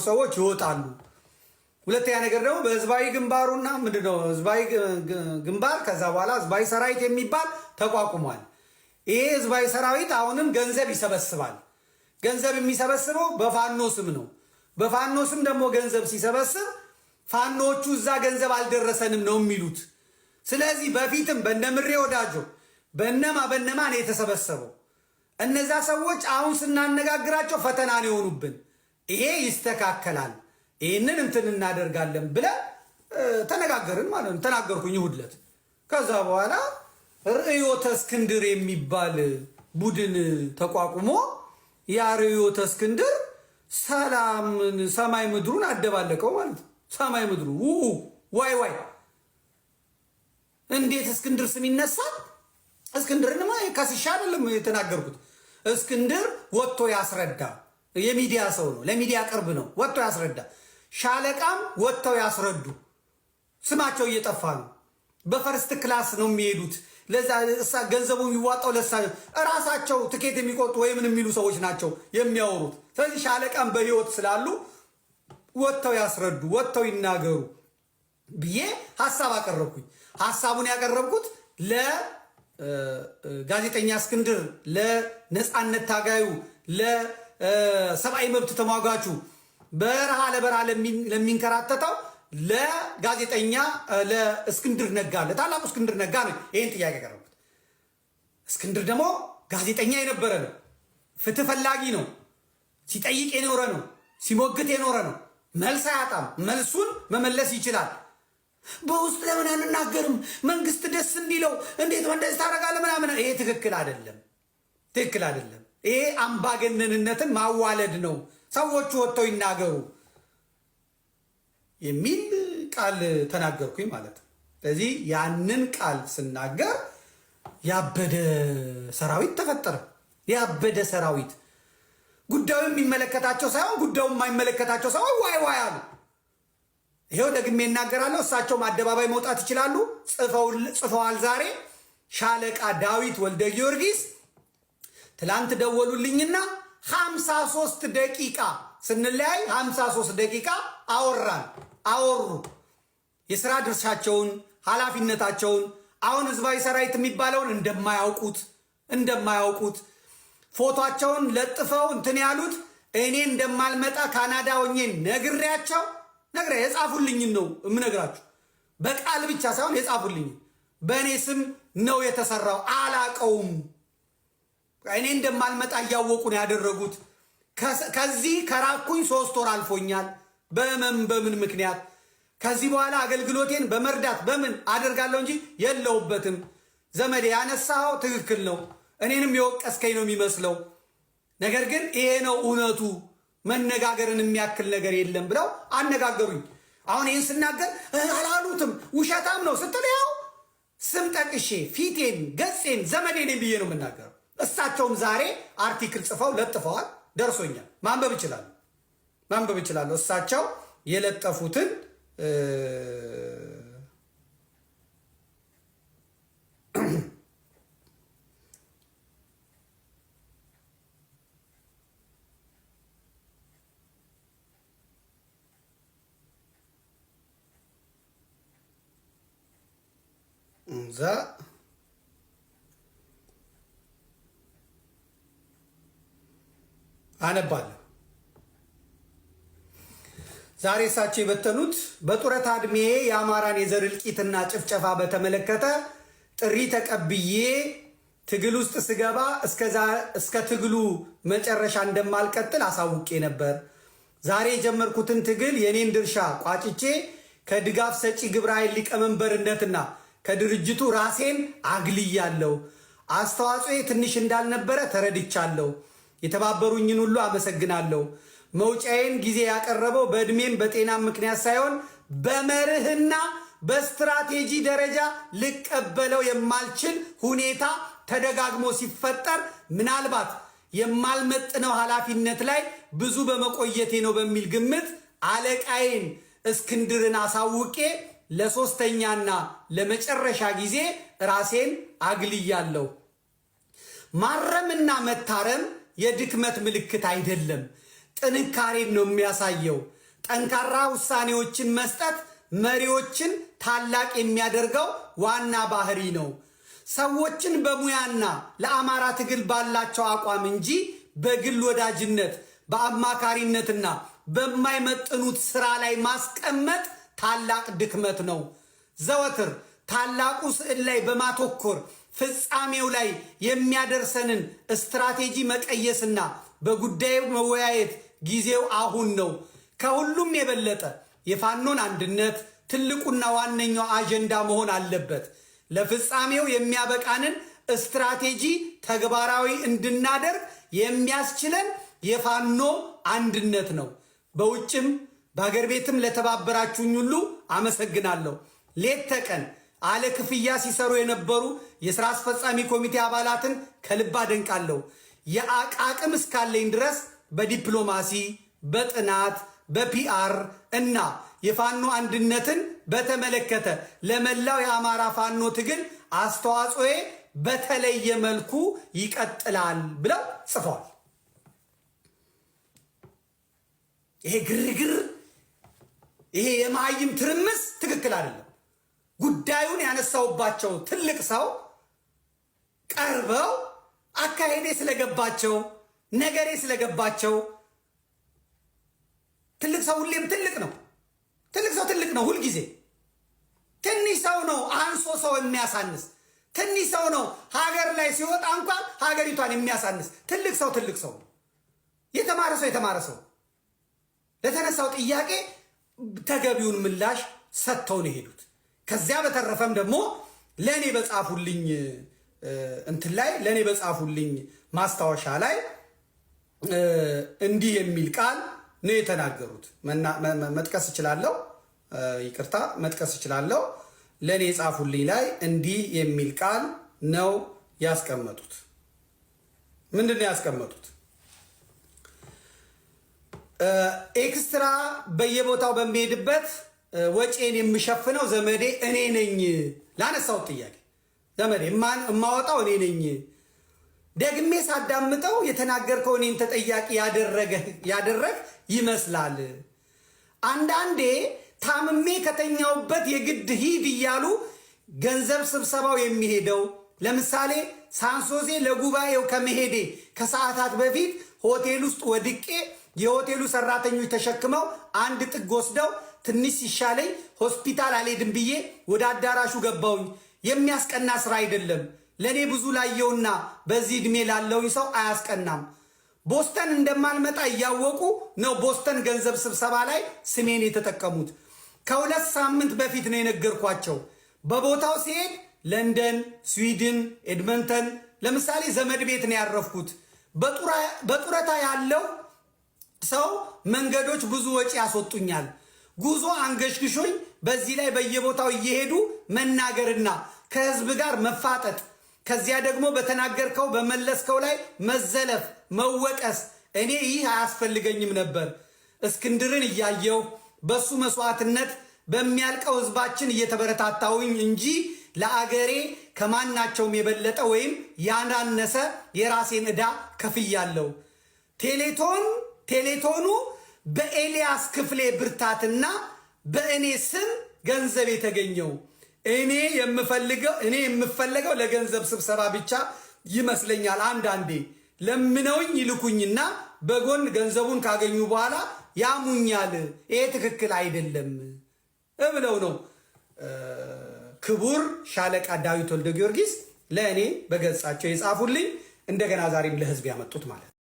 ሰዎች ይወጣሉ። ሁለተኛ ነገር ደግሞ በህዝባዊ ግንባሩና ምንድነው ህዝባዊ ግንባር ከዛ በኋላ ህዝባዊ ሰራዊት የሚባል ተቋቁሟል። ይሄ ህዝባዊ ሰራዊት አሁንም ገንዘብ ይሰበስባል። ገንዘብ የሚሰበስበው በፋኖ ስም ነው። በፋኖ ስም ደግሞ ገንዘብ ሲሰበስብ ፋኖቹ እዛ ገንዘብ አልደረሰንም ነው የሚሉት። ስለዚህ በፊትም በነምሬ ወዳጆ በነማ ነው የተሰበሰበው። እነዛ ሰዎች አሁን ስናነጋግራቸው ፈተና ነው የሆኑብን። ይሄ ይስተካከላል፣ ይህንን እንትን እናደርጋለን ብለን ተነጋገርን ማለት ነው። ተናገርኩኝ እሑድ ዕለት። ከዛ በኋላ ርዕዮተ እስክንድር የሚባል ቡድን ተቋቁሞ ያ ርዕዮተ እስክንድር ሰላምን ሰማይ ምድሩን አደባለቀው ማለት ነው። ሰማይ ምድሩ ዋይ ዋይ! እንዴት እስክንድር ስም ይነሳል? እስክንድርንማ ከስሻ አይደለም የተናገርኩት። እስክንድር ወጥቶ ያስረዳ። የሚዲያ ሰው ነው፣ ለሚዲያ ቅርብ ነው። ወጥቶ ያስረዳ። ሻለቃም ወጥተው ያስረዱ። ስማቸው እየጠፋ ነው። በፈርስት ክላስ ነው የሚሄዱት። ለዛ ገንዘቡ የሚዋጣው እራሳቸው ትኬት የሚቆርጡ ወይ ምን የሚሉ ሰዎች ናቸው የሚያወሩት። ስለዚህ ሻለቃም በህይወት ስላሉ ወጥተው ያስረዱ፣ ወጥተው ይናገሩ ብዬ ሐሳብ አቀረብኩኝ። ሐሳቡን ያቀረብኩት ለጋዜጠኛ እስክንድር፣ ለነፃነት ታጋዩ፣ ለሰብአዊ መብት ተሟጋቹ፣ በረሃ ለበረሃ ለሚንከራተተው ለጋዜጠኛ ለእስክንድር ነጋ፣ ለታላቁ እስክንድር ነጋ ነው ይህን ጥያቄ ያቀረብኩት። እስክንድር ደግሞ ጋዜጠኛ የነበረ ነው፣ ፍትህ ፈላጊ ነው፣ ሲጠይቅ የኖረ ነው፣ ሲሞግት የኖረ ነው። መልስ አያጣም፣ መልሱን መመለስ ይችላል። በውስጥ ለምን አንናገርም? መንግስት ደስ እንዲለው እንዴት እንደዚህ ታደርጋለህ ምናምን። ይሄ ትክክል አይደለም፣ ትክክል አይደለም። ይሄ አምባገነንነትን ማዋለድ ነው። ሰዎቹ ወጥተው ይናገሩ የሚል ቃል ተናገርኩኝ ማለት ነው። ስለዚህ ያንን ቃል ስናገር ያበደ ሰራዊት ተፈጠረ። ያበደ ሰራዊት ጉዳዩ የሚመለከታቸው ሳይሆን ጉዳዩ የማይመለከታቸው ሳይሆን ዋይ ዋይ አሉ። ይሄው ደግሜ እናገራለሁ። እሳቸውም አደባባይ መውጣት ይችላሉ። ጽፈዋል። ዛሬ ሻለቃ ዳዊት ወልደ ጊዮርጊስ ትላንት ደወሉልኝና 53 ደቂቃ ስንለያይ 53 ደቂቃ አወሩ። የሥራ ድርሻቸውን ኃላፊነታቸውን አሁን ህዝባዊ ሰራዊት የሚባለውን እንደማያውቁት ፎቶቸውን ለጥፈው እንትን ያሉት እኔ እንደማልመጣ ካናዳ ሆኜ ነግሬያቸው የጻፉልኝን ነው የምነግራችሁ። በቃል ብቻ ሳይሆን የጻፉልኝ በእኔ ስም ነው የተሰራው። አላቀውም። እኔ እንደማልመጣ እያወቁ ነው ያደረጉት። ከዚህ ከራኩኝ 3 ወር አልፎኛል። በምን ምክንያት ከዚህ በኋላ አገልግሎቴን በመርዳት በምን አደርጋለሁ እንጂ የለውበትም። ዘመዴ ያነሳው ትክክል ነው። እኔንም የወቀስከኝ ነው የሚመስለው። ነገር ግን ይሄ ነው እውነቱ። መነጋገርን የሚያክል ነገር የለም ብለው አነጋገሩኝ። አሁን ይህን ስናገር አላሉትም ውሸታም ነው ስትል ያው ስም ጠቅሼ ፊቴን ገጼን ዘመዴን ብዬ ነው የምናገረው። እሳቸውም ዛሬ አርቲክል ጽፈው ለጥፈዋል። ደርሶኛል። ማንበብ እችላለሁ። እሳቸው የለጠፉትን እዛ አነባለሁ። ዛሬ እሳቸው የበተኑት በጡረታ ዕድሜ የአማራን የዘር እልቂትና ጭፍጨፋ በተመለከተ ጥሪ ተቀብዬ ትግል ውስጥ ስገባ እስከ ትግሉ መጨረሻ እንደማልቀጥል አሳውቄ ነበር። ዛሬ የጀመርኩትን ትግል የኔን ድርሻ ቋጭቼ ከድጋፍ ሰጪ ግብረ ኃይል ሊቀመንበርነትና ከድርጅቱ ራሴን አግልያለሁ። አስተዋጽኦዬ ትንሽ እንዳልነበረ ተረድቻለሁ። የተባበሩኝን ሁሉ አመሰግናለሁ። መውጫዬን ጊዜ ያቀረበው በዕድሜም በጤናም ምክንያት ሳይሆን በመርህና በስትራቴጂ ደረጃ ልቀበለው የማልችል ሁኔታ ተደጋግሞ ሲፈጠር ምናልባት የማልመጥነው ኃላፊነት ላይ ብዙ በመቆየቴ ነው በሚል ግምት አለቃዬን እስክንድርን አሳውቄ ለሶስተኛና ለመጨረሻ ጊዜ ራሴን አግልያለሁ። ማረምና መታረም የድክመት ምልክት አይደለም። ጥንካሬን ነው የሚያሳየው። ጠንካራ ውሳኔዎችን መስጠት መሪዎችን ታላቅ የሚያደርገው ዋና ባህሪ ነው። ሰዎችን በሙያና ለአማራ ትግል ባላቸው አቋም እንጂ በግል ወዳጅነት በአማካሪነትና በማይመጥኑት ስራ ላይ ማስቀመጥ ታላቅ ድክመት ነው። ዘወትር ታላቁ ስዕል ላይ በማተኮር ፍጻሜው ላይ የሚያደርሰንን ስትራቴጂ መቀየስና በጉዳዩ መወያየት ጊዜው አሁን ነው። ከሁሉም የበለጠ የፋኖን አንድነት ትልቁና ዋነኛው አጀንዳ መሆን አለበት። ለፍጻሜው የሚያበቃንን ስትራቴጂ ተግባራዊ እንድናደርግ የሚያስችለን የፋኖ አንድነት ነው። በውጭም በአገር ቤትም ለተባበራችሁኝ ሁሉ አመሰግናለሁ። ሌት ተቀን አለ ክፍያ ሲሰሩ የነበሩ የሥራ አስፈጻሚ ኮሚቴ አባላትን ከልብ አደንቃለሁ። የአቅም እስካለኝ ድረስ በዲፕሎማሲ፣ በጥናት፣ በፒአር እና የፋኖ አንድነትን በተመለከተ ለመላው የአማራ ፋኖ ትግል አስተዋጽኦዬ በተለየ መልኩ ይቀጥላል ብለው ጽፈዋል። ይሄ ግርግር፣ ይሄ የማይም ትርምስ ትክክል አይደለም። ጉዳዩን ያነሳውባቸው ትልቅ ሰው ቀርበው አካሄዴ ስለገባቸው ነገሬ ስለገባቸው ትልቅ ሰው ሁሌም ትልቅ ነው። ትልቅ ሰው ትልቅ ነው ሁልጊዜ። ትንሽ ሰው ነው አንሶ ሰው የሚያሳንስ። ትንሽ ሰው ነው ሀገር ላይ ሲወጣ እንኳን ሀገሪቷን የሚያሳንስ። ትልቅ ሰው ትልቅ ሰው ነው። የተማረ ሰው የተማረ ሰው ለተነሳው ጥያቄ ተገቢውን ምላሽ ሰጥተው ነው የሄዱት። ከዚያ በተረፈም ደግሞ ለእኔ በጻፉልኝ እንትን ላይ ለእኔ በጻፉልኝ ማስታወሻ ላይ እንዲህ የሚል ቃል ነው የተናገሩት። መጥቀስ እችላለሁ፣ ይቅርታ መጥቀስ እችላለሁ። ለእኔ የጻፉልኝ ላይ እንዲህ የሚል ቃል ነው ያስቀመጡት። ምንድን ነው ያስቀመጡት? ኤክስትራ በየቦታው በሚሄድበት ወጪን የምሸፍነው ዘመዴ እኔ ነኝ። ላነሳው ጥያቄ ዘመዴ የማወጣው እኔ ነኝ። ደግሜ ሳዳምጠው የተናገርከው እኔን ተጠያቂ ያደረግ ይመስላል። አንዳንዴ ታምሜ ከተኛውበት የግድ ሂድ እያሉ ገንዘብ ስብሰባው የሚሄደው ለምሳሌ ሳንሶዜ ለጉባኤው ከመሄዴ ከሰዓታት በፊት ሆቴል ውስጥ ወድቄ የሆቴሉ ሰራተኞች ተሸክመው አንድ ጥግ ወስደው ትንሽ ሲሻለኝ ሆስፒታል አልሄድም ብዬ ወደ አዳራሹ ገባውኝ። የሚያስቀና ስራ አይደለም። ለእኔ ብዙ ላየውና በዚህ ዕድሜ ላለውኝ ሰው አያስቀናም። ቦስተን እንደማልመጣ እያወቁ ነው ቦስተን ገንዘብ ስብሰባ ላይ ስሜን የተጠቀሙት። ከ2 ሳምንት በፊት ነው የነገርኳቸው። በቦታው ሲሄድ ለንደን፣ ስዊድን፣ ኤድመንተን ለምሳሌ ዘመድ ቤት ነው ያረፍኩት። በጡረታ ያለው ሰው መንገዶች ብዙ ወጪ ያስወጡኛል። ጉዞ አንገሽግሾኝ በዚህ ላይ በየቦታው እየሄዱ መናገርና ከህዝብ ጋር መፋጠጥ፣ ከዚያ ደግሞ በተናገርከው በመለስከው ላይ መዘለፍ፣ መወቀስ እኔ ይህ አያስፈልገኝም ነበር። እስክንድርን እያየው በሱ መስዋዕትነት በሚያልቀው ህዝባችን እየተበረታታውኝ እንጂ ለአገሬ ከማናቸውም የበለጠ ወይም ያናነሰ የራሴን ዕዳ ከፍያለሁ። ቴሌቶኑ በኤልያስ ክፍሌ ብርታትና በእኔ ስም ገንዘብ የተገኘው እኔ የምፈለገው ለገንዘብ ስብሰባ ብቻ ይመስለኛል። አንዳንዴ ለምነውኝ ይልኩኝና በጎን ገንዘቡን ካገኙ በኋላ ያሙኛል። ይሄ ትክክል አይደለም ብለው ነው ክቡር ሻለቃ ዳዊት ወልደ ጊዮርጊስ ለእኔ በገጻቸው የጻፉልኝ፣ እንደገና ዛሬም ለህዝብ ያመጡት ማለት ነው።